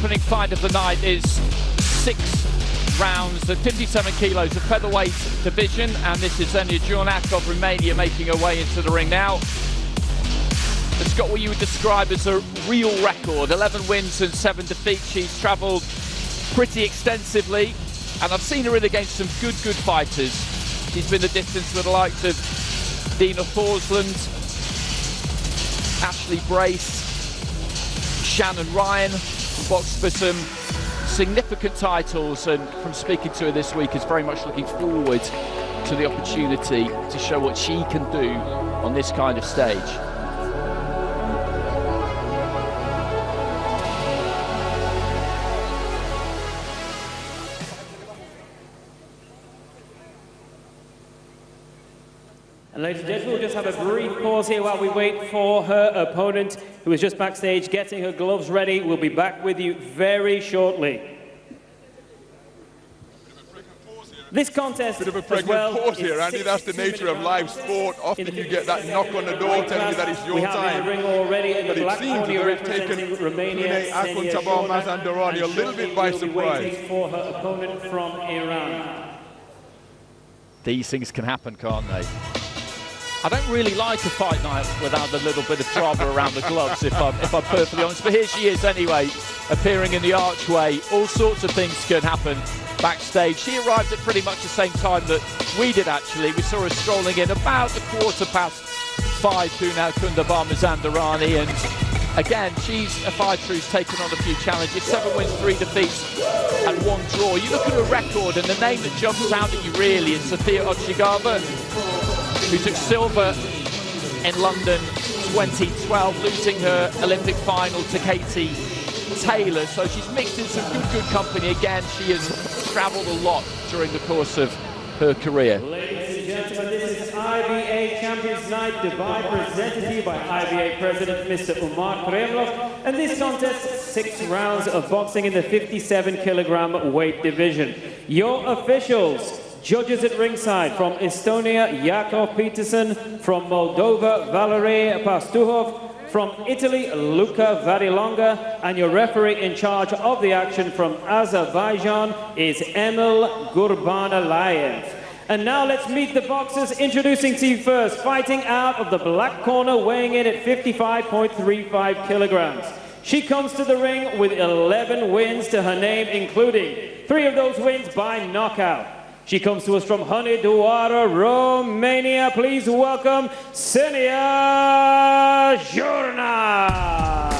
opening fight of the night is 6 rounds at 57 kilos of featherweight division, and this is Xenia Jorneac of Romania making her way into the ring now. It's got what you would describe as a real record, 11 wins and 7 defeats. She's travelled pretty extensively, and I've seen her in against some good fighters. She's been the distance with the likes of Dina Thorsland, Ashley Brace, Shannon Ryan, boxed for some significant titles, and from speaking to her this week is very much looking forward to the opportunity to show what she can do on this kind of stage. And ladies and gentlemen, we'll just have a brief pause here while we wait for her opponent, who is just backstage getting her gloves ready. We'll be back with you very shortly. This contest, bit of a pregnant pause here, Andy. That's the nature of live sport. Often you get that knock on the door telling you that it's your time. We have in the ring already in the black corner representing Romania, Puneh Akhundtabarmazandarani a little bit by surprise. For her opponent from Iran. These things can happen, can't they? I don't really like a fight night without a little bit of drama around the gloves, if I'm perfectly honest. But here she is anyway, appearing in the archway. All sorts of things can happen backstage. She arrived at pretty much the same time that we did, actually. We saw her strolling in about 5:15, Puneh Akhundtabarmazandarani. And again, she's a fighter who's taken on a few challenges. 7 wins, 3 defeats and 1 draw. You look at her record, and the name that jumps out at you really is Sofia Ochigava, who took silver in London 2012, losing her Olympic final to Katie Taylor. So she's mixed in some good company. Again, she has travelled a lot during the course of her career. Ladies and gentlemen, this is IBA Champions Night, Dubai, presented to you by IBA President Mr. Umar Kremlov. And this contest, 6 rounds of boxing in the 57-kilogram weight division. Your officials: judges at ringside, from Estonia, Jakov Peterson; from Moldova, Valery Pastuhov; from Italy, Luca Varilonga; and your referee in charge of the action from Azerbaijan is Emil Gurbanalayev. And now let's meet the boxers. Introducing to you first, fighting out of the black corner, weighing in at 55.35 kilograms. She comes to the ring with 11 wins to her name, including 3 of those wins by knockout. She comes to us from Hunedoara, Romania. Please welcome Xenia Jorneac.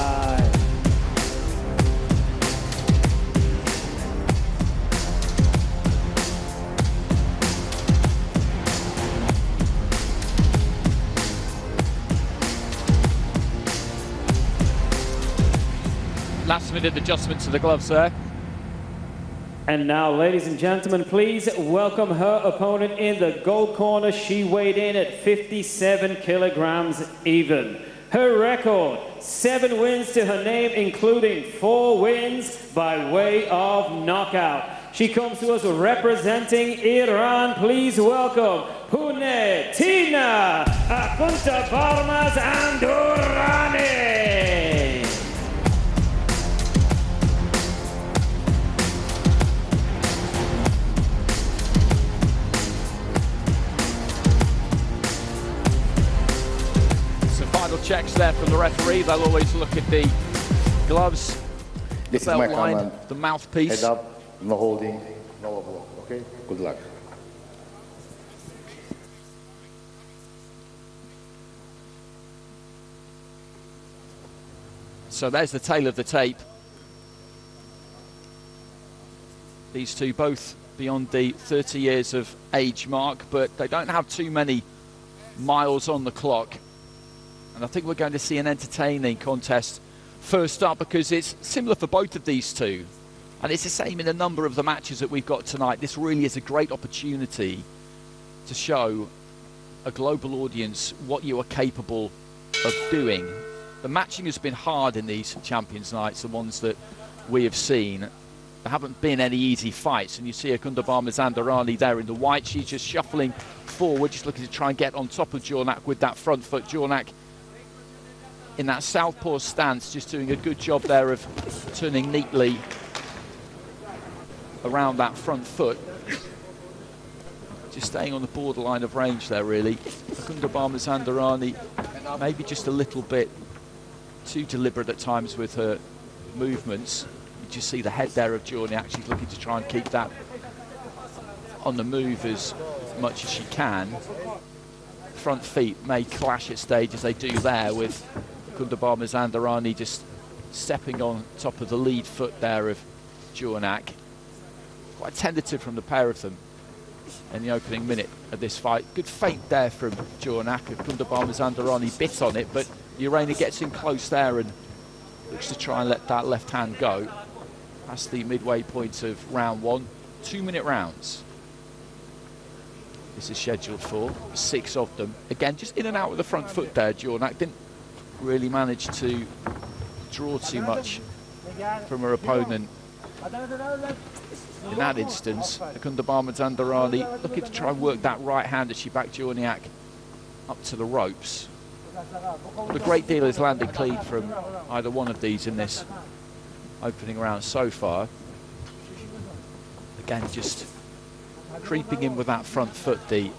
Last minute adjustment to the gloves there. And now, ladies and gentlemen, please welcome her opponent in the gold corner. She weighed in at 57 kilograms even. Her record, 7 wins to her name, including 4 wins by way of knockout. She comes to us representing Iran. Please welcome Puneh Akhundtabarmazandarani. Final checks there from the referee. They'll always look at the gloves, the belt line, the mouthpiece. Head up, no holding, no overlock. Okay? Good luck. So there's the tail of the tape. These two both beyond the 30 years of age mark, but they don't have too many miles on the clock. And I think we're going to see an entertaining contest first up, because it's similar for both of these two. And it's the same in a number of the matches that we've got tonight. This really is a great opportunity to show a global audience what you are capable of doing. The matching has been hard in these Champions Nights, the ones that we have seen. There haven't been any easy fights, and you see Akhundtabarmazandarani there in the white. She's just shuffling forward, just looking to try and get on top of Jorneac with that front foot. Jorneac in that southpaw stance, just doing a good job there of turning neatly around that front foot. Just staying on the borderline of range there, really. Akhundtabarmazandarani maybe just a little bit too deliberate at times with her movements. You just see the head there of Jorneac. She's looking to try and keep that on the move as much as she can. Front feet may clash at stages, they do there, with Akhundtabarmazandarani just stepping on top of the lead foot there of Jorneac. Quite tentative from the pair of them in the opening minute of this fight. Good feint there from Jorneac. Akhundtabarmazandarani bit on it, but the Iranian gets in close there and looks to try and let that left hand go. That's the midway point of round 1. 2-minute rounds. This is scheduled for 6 of them. Again, just in and out with the front foot there. Jorneac didn't really manage to draw too much from her opponent in that instance. Akhundtabarmazandarani looking to try and work that right hand as she backed Jorneac up to the ropes. But a great deal has landed clean from either one of these in this opening round so far. Again, just creeping in with that front foot, the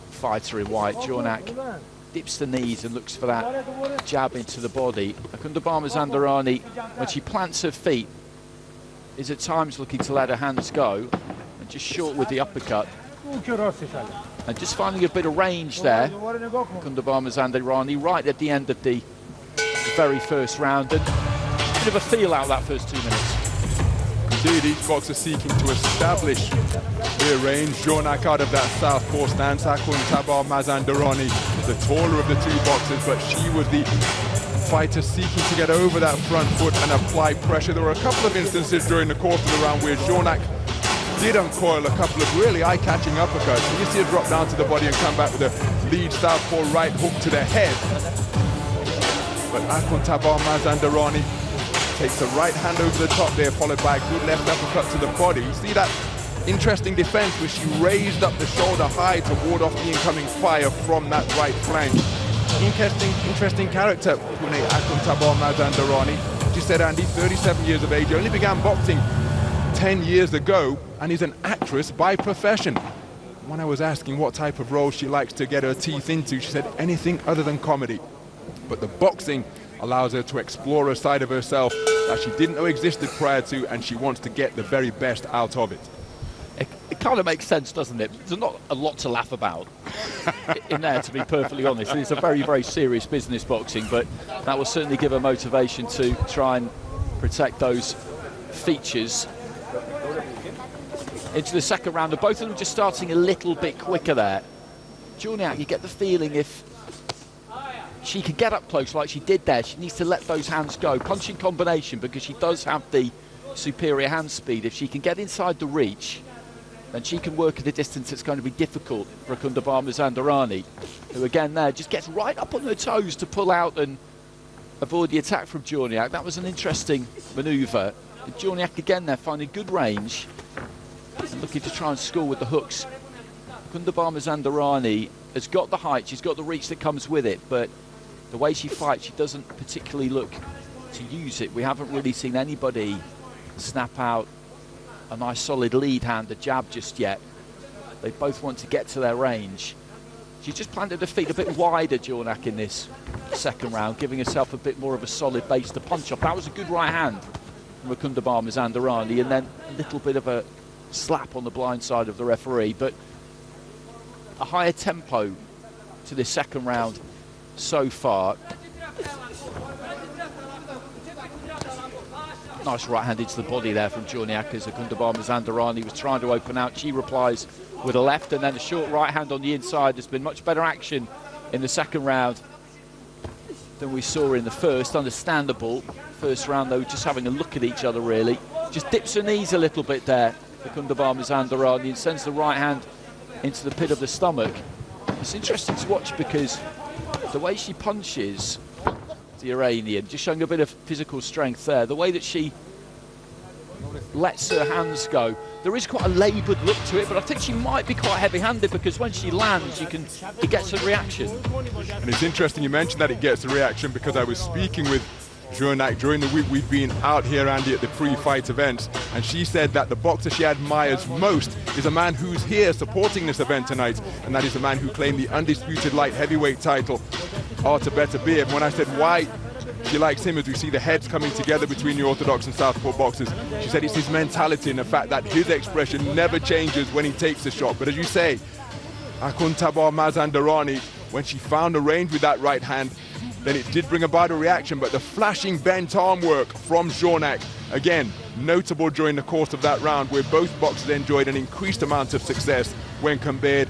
fighter in white. Jorneac dips the knees and looks for that jab into the body. Akhundtabarmazandarani, when she plants her feet, is at times looking to let her hands go and just short with the uppercut. And just finding a bit of range there. Akhundtabarmazandarani right at the end of the very first round, and a bit of a feel out that first 2 minutes. Indeed, each boxer seeking to establish their range. Jorneac out of that southpaw stance. Akhundtabarmazandarani, the taller of the two boxers, but she was the fighter seeking to get over that front foot and apply pressure. There were a couple of instances during the course of the round where Jorneac did uncoil a couple of really eye-catching uppercuts. And you see her drop down to the body and come back with a lead southpaw right hook to the head. But Akhundtabarmazandarani takes the right hand over the top there, followed by a good left uppercut to the body. You see that interesting defense where she raised up the shoulder high to ward off the incoming fire from that right flank. Interesting character, Puneh Akhundtabarmazandarani. She said, Andy, 37 years of age, only began boxing 10 years ago, and is an actress by profession. When I was asking what type of role she likes to get her teeth into, she said anything other than comedy. But the boxing allows her to explore a side of herself that she didn't know existed prior to, and she wants to get the very best out of it. It kind of makes sense, doesn't it? There's not a lot to laugh about in there, to be perfectly honest. It's a very, very serious business, boxing, but that will certainly give her motivation to try and protect those features into the second round. And both of them just starting a little bit quicker there. Jorneac, you get the feeling if she can get up close like she did there, she needs to let those hands go. Punching combination, because she does have the superior hand speed. If she can get inside the reach, then she can work at a distance that's going to be difficult for Akhundtabarmazandarani, who again there just gets right up on her toes to pull out and avoid the attack from Jorneac. That was an interesting manoeuvre. Jorneac again there finding good range and looking to try and score with the hooks. Akhundtabarmazandarani has got the height, she's got the reach that comes with it, but the way she fights, she doesn't particularly look to use it. We haven't really seen anybody snap out a nice solid lead hand, a jab just yet. They both want to get to their range. She just planted her feet a bit wider, Jorneac, in this second round, giving herself a bit more of a solid base to punch off. That was a good right hand from Akhundtabarmazandarani, and then a little bit of a slap on the blind side of the referee, but a higher tempo to this second round so far. Nice right hand into the body there from Jorneac as Akhundtabarmazandarani was trying to open out. She replies with a left, and then a short right hand on the inside. There's been much better action in the second round than we saw in the first. Understandable. First round, though, just having a look at each other, really. Just dips her knees a little bit there, Akhundtabarmazandarani, and sends the right hand into the pit of the stomach. It's interesting to watch because the way she punches the Iranian, just showing a bit of physical strength there, the way that she lets her hands go, there is quite a laboured look to it, but I think she might be quite heavy-handed because when she lands, it gets a reaction. And it's interesting you mentioned that it gets a reaction because I was speaking with Jorneac during the week. We've been out here, Andy, at the pre-fight events, and she said that the boxer she admires most is a man who's here supporting this event tonight, and that is a man who claimed the undisputed light heavyweight title, Akhundtabarmazandarani. When I said why she likes him, as we see the heads coming together between the orthodox and southpaw boxers, she said it's his mentality and the fact that his expression never changes when he takes a shot. But as you say, Akhundtabarmazandarani, when she found a range with that right hand, then it did bring about a reaction, but the flashing bent arm work from Jorneac, again, notable during the course of that round, where both boxers enjoyed an increased amount of success when compared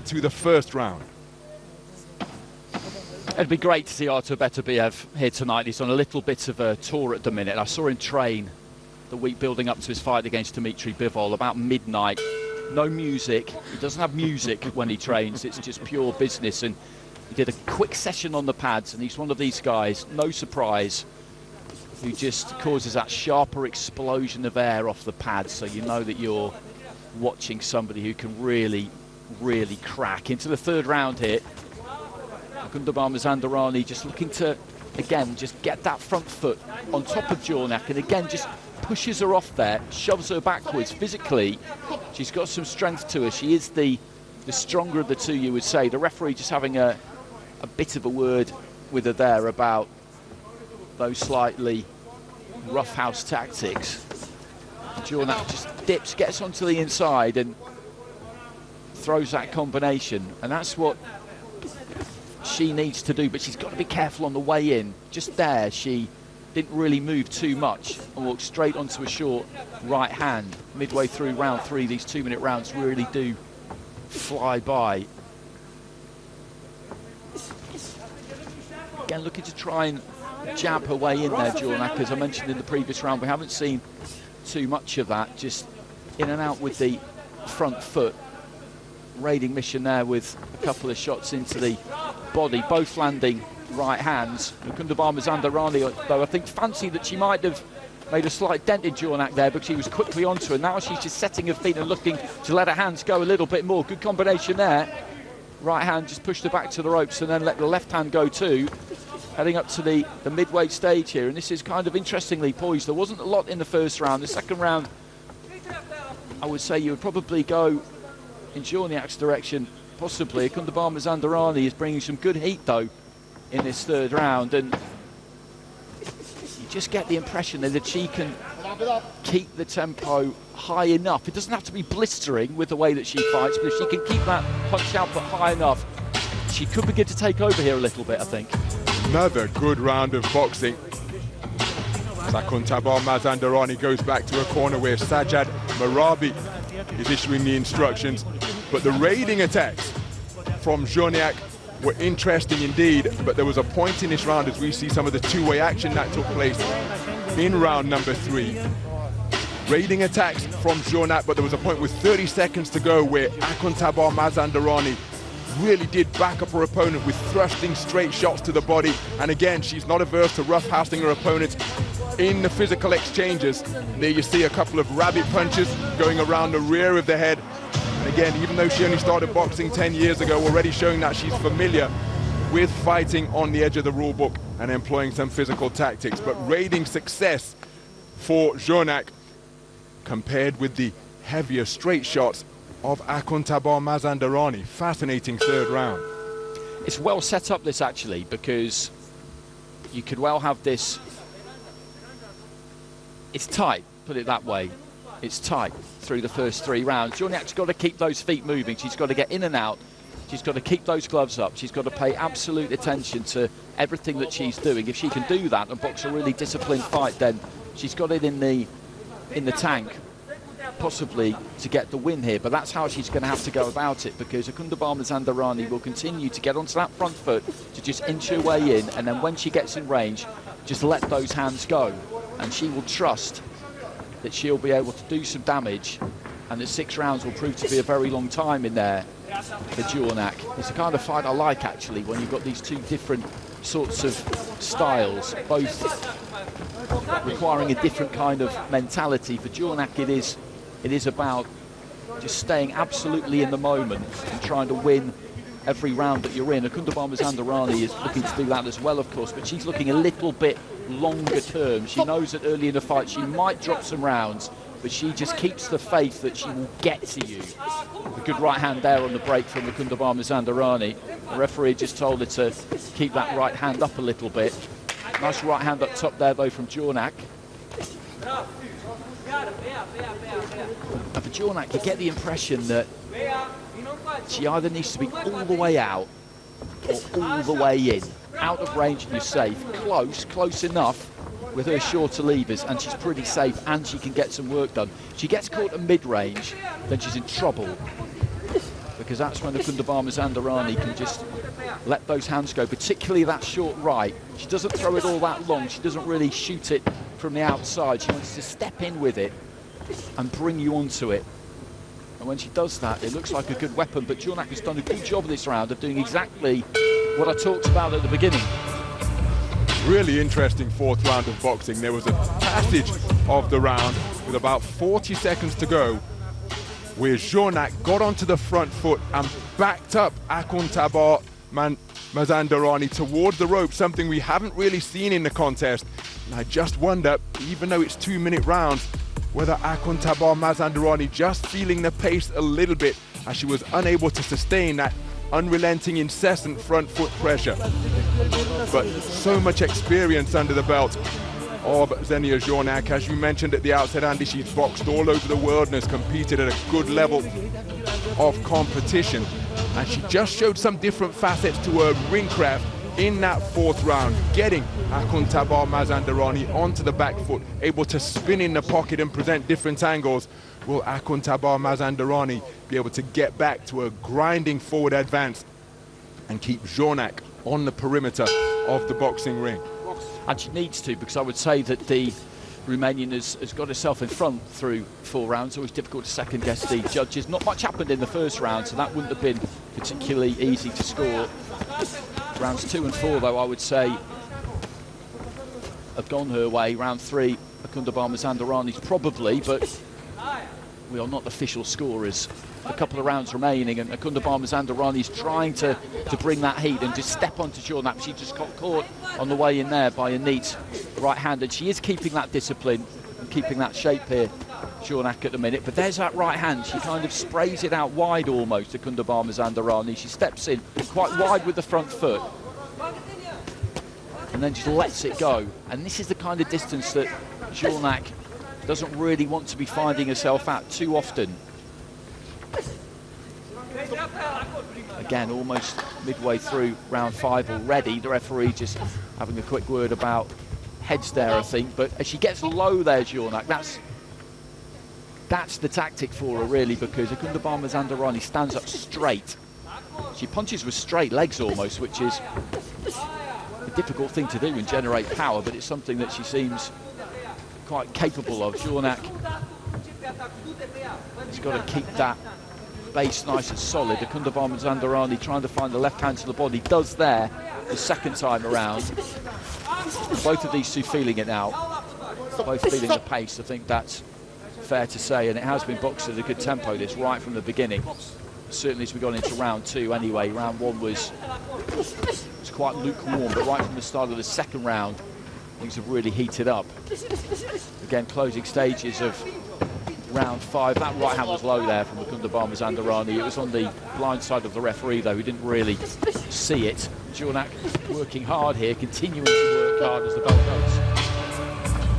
to the first round. It'd be great to see Akhundtabarmazandarani here tonight. He's on a little bit of a tour at the minute. I saw him train the week building up to his fight against Dimitri Bivol about midnight. No music. He doesn't have music when he trains. It's just pure business. And he did a quick session on the pads, and he's one of these guys, no surprise, who just causes that sharper explosion of air off the pads, so you know that you're watching somebody who can really, really crack. Into the third round here. Akhundtabarmazandarani just looking to, again, just get that front foot on top of Jorneac, and again, just pushes her off there, shoves her backwards. Physically, she's got some strength to her. She is the stronger of the two, you would say. The referee just having a bit of a word with her there about those slightly roughhouse tactics. Jorneac just dips, gets onto the inside and throws that combination, and that's what she needs to do, but she's got to be careful on the way in. Just there, she didn't really move too much and walked straight onto a short right hand. Midway through round three, these 2-minute rounds really do fly by. Again, looking to try and jab her way in there, Jorneac. As I mentioned in the previous round, we haven't seen too much of that, just in and out with the front foot. Raiding mission there with a couple of shots into the body, both landing right hands. Akhundtabarmazandarani, though, I think fancied that she might have made a slight dent in Jorneac there, because she was quickly onto her. Now she's just setting her feet and looking to let her hands go a little bit more. Good combination there. Right hand just pushed her back to the ropes and then let the left hand go too. Heading up to the midweight stage here, and this is kind of interestingly poised. There wasn't a lot in the first round. The second round, I would say you would probably go in Jorneac's direction, possibly. Akhundtabarmazandarani is bringing some good heat though in this third round, and you just get the impression that she can keep the tempo high enough. It doesn't have to be blistering with the way that she fights, but if she can keep that punch output high enough, she could begin to take over here a little bit, I think. Another good round of boxing. Akhundtabarmazandarani goes back to a corner where Sajjad Marabi is issuing the instructions, but the raiding attacks from Jorneac were interesting indeed, but there was a point in this round as we see some of the two-way action that took place in round number 3. Raiding attacks from Jorneac, but there was a point with 30 seconds to go where Akhundtabarmazandarani really did back up her opponent with thrusting straight shots to the body, and again, she's not averse to roughhousing her opponent in the physical exchanges. There you see a couple of rabbit punches going around the rear of the head. And again, even though she only started boxing 10 years ago, already showing that she's familiar with fighting on the edge of the rule book and employing some physical tactics. But raiding success for Jorneac compared with the heavier straight shots of Akhundtabarmazandarani. Fascinating third round. It's well set up, this, actually, because you could well have this. It's tight, put it that way. It's tight through the first 3 rounds. Jorneac's got to keep those feet moving. She's got to get in and out. She's got to keep those gloves up. She's got to pay absolute attention to everything that she's doing. If she can do that and box a really disciplined fight, then she's got it in the tank, possibly to get the win here. But that's how she's going to have to go about it, because Akhundtabarmazandarani will continue to get onto that front foot to just inch her way in, and then when she gets in range, just let those hands go. And she will trust that she'll be able to do some damage, and the 6 rounds will prove to be a very long time in there for Jorneac. It's the kind of fight I like, actually, when you've got these two different sorts of styles, both requiring a different kind of mentality. For Jorneac, it is It is about just staying absolutely in the moment and trying to win every round that you're in. Akhundtabarmazandarani is looking to do that as well, of course, but she's looking a little bit longer term. She knows that early in the fight she might drop some rounds, but she just keeps the faith that she will get to you. A good right hand there on the break from Akhundtabarmazandarani. The referee just told her to keep that right hand up a little bit. Nice right hand up top there, though, from Jorneac. And for Jorneac, you get the impression that she either needs to be all the way out or all the way in. Out of range and you're safe. Close enough with her shorter levers, and she's pretty safe and she can get some work done. She gets caught at mid-range, then she's in trouble, because that's when Akhundtabarmazandarani can just let those hands go, particularly that short right. She doesn't throw it all that long. She doesn't really shoot it from the outside. She wants to step in with it and bring you onto it. And when she does that, it looks like a good weapon, but Jorneac has done a good job this round of doing exactly what I talked about at the beginning. Really interesting fourth round of boxing. There was a passage of the round with about 40 seconds to go, where Jorneac got onto the front foot and backed up Akhundtabarmazandarani towards the rope, something we haven't really seen in the contest. And I just wonder, even though it's 2-minute rounds, whether Akhundtabarmazandarani just feeling the pace a little bit, as she was unable to sustain that unrelenting, incessant front foot pressure. But so much experience under the belt of Xenia Jorneac. As you mentioned at the outset, Andy, she's boxed all over the world and has competed at a good level of competition. And she just showed some different facets to her ring craft in that fourth round, getting Akhundtabarmazandarani onto the back foot, able to spin in the pocket and present different angles. Will Akhundtabarmazandarani be able to get back to a grinding forward advance and keep Jorneac on the perimeter of the boxing ring? And she needs to, because I would say that the Romanian has got herself in front through 4 rounds. Always difficult to second guess the judges. Not much happened in the first round, so that wouldn't have been particularly easy to score. Rounds 2 and 4, though, I would say, have gone her way. Round 3, Akhundtabarmazandarani's probably, but we are not official scorers. A couple of rounds remaining, and Akhundtabarmazandarani's trying to bring that heat and just step onto Jorneac. She just got caught on the way in there by a neat right hand, and she is keeping that discipline and keeping that shape here, Jorneac, at the minute. But there's that right hand. She kind of sprays it out wide almost, Akhundtabarmazandarani. She steps in quite wide with the front foot and then just lets it go. And this is the kind of distance that Jorneac doesn't really want to be finding herself at too often. Again, almost midway through round 5 already. The referee just having a quick word about heads there, I think. But as she gets low there, Jorneac, that's the tactic for her, really, because Akhundtabarmazandarani stands up straight. She punches with straight legs almost, which is a difficult thing to do and generate power, but it's something that she seems quite capable of. Jorneac has got to keep that base nice and solid. Akhundtabarmazandarani trying to find the left hand to the body, does there the second time around. Both of these two feeling it now, both feeling the pace. I think that's fair to say, and it has been boxed at a good tempo this right from the beginning. Certainly as we got into round 2 anyway. Round 1 was quite lukewarm, but right from the start of the second round things have really heated up. Again, closing stages of round 5. That right hand was low there from Akhundtabarmazandarani. It was on the blind side of the referee, though, who didn't really see it. Jorneac working hard here, continuing to work hard as the bell goes.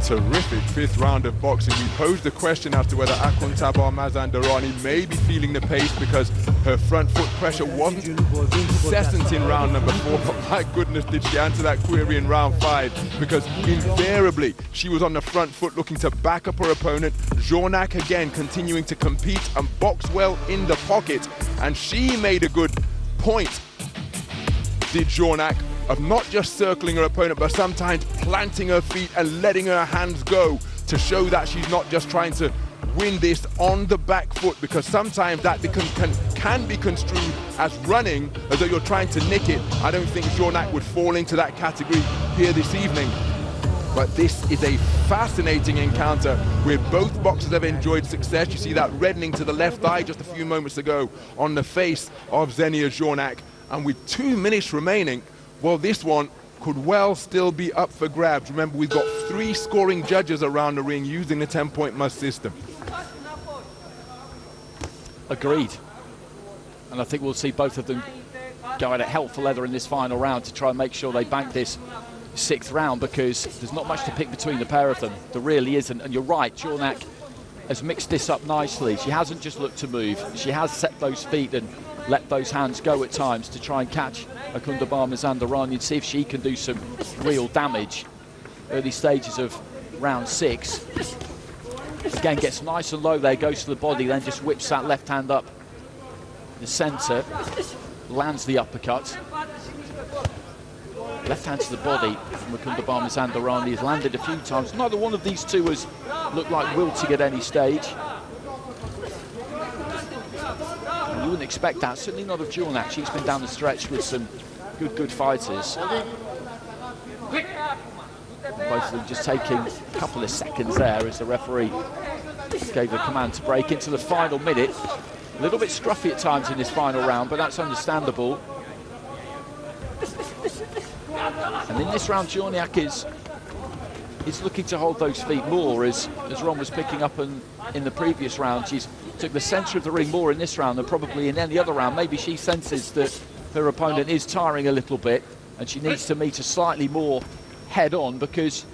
Terrific 5th round of boxing. We posed the question as to whether Akhundtabarmazandarani may be feeling the pace because her front foot pressure wasn't incessant in round number 4, but my goodness did she answer that query in round 5, because invariably she was on the front foot looking to back up her opponent. Jorneac again continuing to compete and box well in the pocket, and she made a good point, did Jorneac, of not just circling her opponent, but sometimes planting her feet and letting her hands go to show that she's not just trying to win this on the back foot, because sometimes that can be construed as running, as though you're trying to nick it. I don't think Jorneac would fall into that category here this evening. But this is a fascinating encounter where both boxers have enjoyed success. You see that reddening to the left eye just a few moments ago on the face of Xenia Jorneac. And with 2 minutes remaining, well, this one could well still be up for grabs. Remember, we've got 3 scoring judges around the ring using the 10-point must system. Agreed. And I think we'll see both of them go at it hell for leather in this final round to try and make sure they bank this 6th round, because there's not much to pick between the pair of them. There really isn't. And you're right, Jorneac has mixed this up nicely. She hasn't just looked to move. She has set those feet and let those hands go at times to try and catch Akhundtabarmazandarani and see if she can do some real damage. Early stages of round 6. Again, gets nice and low there, goes to the body, then just whips that left hand up the centre, lands the uppercut. Left hand to the body from Akhundtabarmazandarani has landed a few times. Neither one of these two has looked like wilting at any stage. And you wouldn't expect that, certainly not of Jorneac. She's been down the stretch with some good fighters. Both of them just taking a couple of seconds there as the referee gave the command to break into the final minute. A little bit scruffy at times in this final round, but that's understandable. And in this round, Jorneac is looking to hold those feet more, as Ron was picking up in the previous round. She's took the centre of the ring more in this round than probably in any other round. Maybe she senses that her opponent is tiring a little bit, and she needs to meet her slightly more head-on, because,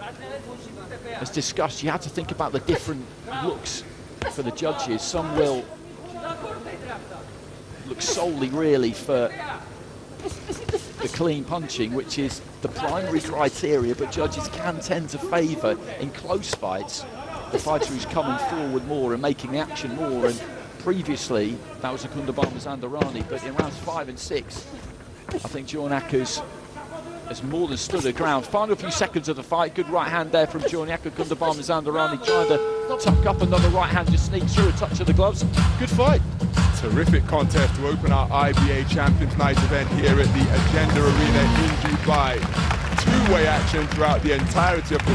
as discussed, you have to think about the different looks for the judges. Some will look solely really for the clean punching, which is the primary criteria, but judges can tend to favour, in close fights, the fighter who's coming forward more and making the action more. And previously, that was Akhundtabarmazandarani, but in rounds 5 and 6, I think Jorneac has more than stood her ground. Final few seconds of the fight, good right hand there from Jorneac. Akhundtabarmazandarani trying to tuck up another right hand, just sneaks through a touch of the gloves. Good fight. Terrific contest to open our IBA Champions Night event here at the Agenda Arena in Dubai. Two-way action throughout the entirety of the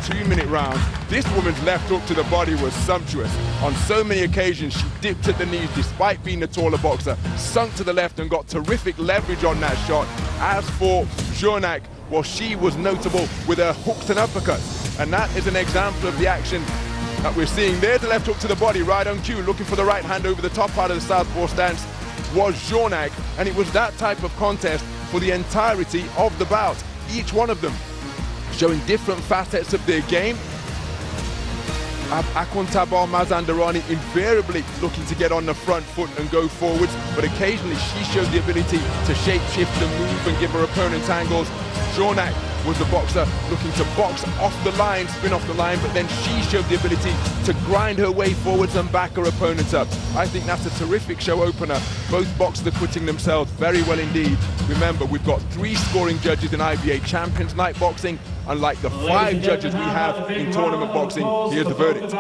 6 2-minute rounds. This woman's left hook to the body was sumptuous. On so many occasions, she dipped at the knees despite being the taller boxer, sunk to the left and got terrific leverage on that shot. As for Jorneac, well, she was notable with her hooks and uppercuts. And that is an example of the action that we're seeing. There's the left hook to the body, right on cue, looking for the right hand over the top part of the southpaw stance was Jorneac, and it was that type of contest for the entirety of the bout. Each one of them showing different facets of their game. Akhundtabarmazandarani invariably looking to get on the front foot and go forwards, but occasionally she showed the ability to shape shift and move and give her opponents angles. Jorneac was the boxer looking to box off the line, spin off the line, but then she showed the ability to grind her way forwards and back her opponents up. I think that's a terrific show opener. Both boxers are putting themselves very well indeed. Remember, we've got 3 scoring judges in IBA Champions Night Boxing, unlike the 5 judges we have in tournament boxing. Here's the verdict.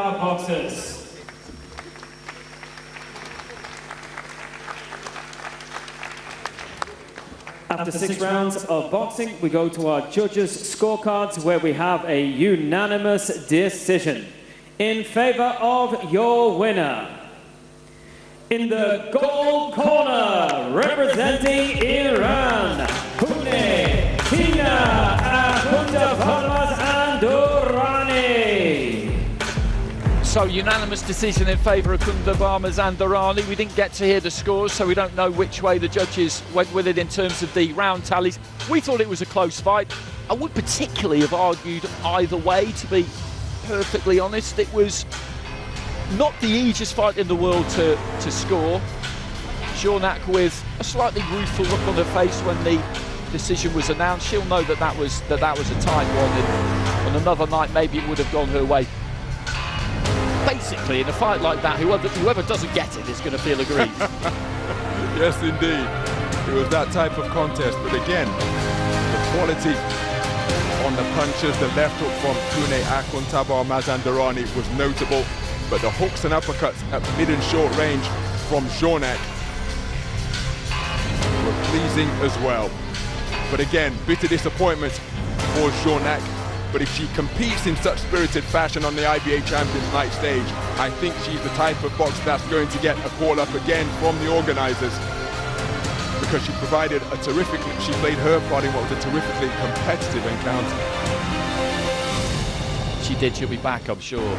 After 6 rounds of boxing, we go to our judges' scorecards, where we have a unanimous decision in favor of your winner. In the gold corner, representing Iran, Puneh Akhundtabarmazandarani. So, unanimous decision in favour of Akhundtabarmazandarani. We didn't get to hear the scores, so we don't know which way the judges went with it in terms of the round tallies. We thought it was a close fight. I would particularly have argued either way, to be perfectly honest. It was not the easiest fight in the world to score. Jorneac with a slightly rueful look on her face when the decision was announced. She'll know that that was a tight one, and on another night maybe it would have gone her way. Basically, in a fight like that, whoever doesn't get it is going to feel aggrieved. Yes, indeed. It was that type of contest. But again, the quality on the punches, the left hook from Puneh Akhundtabarmazandarani was notable. But the hooks and uppercuts at mid and short range from Jorneac were pleasing as well. But again, bitter disappointment for Jorneac. but if she competes in such spirited fashion on the IBA Champions Night stage, I think she's the type of boxer that's going to get a call up again from the organisers, because she provided a terrific, she played her part in what was a terrifically competitive encounter. She did, she'll be back, I'm sure.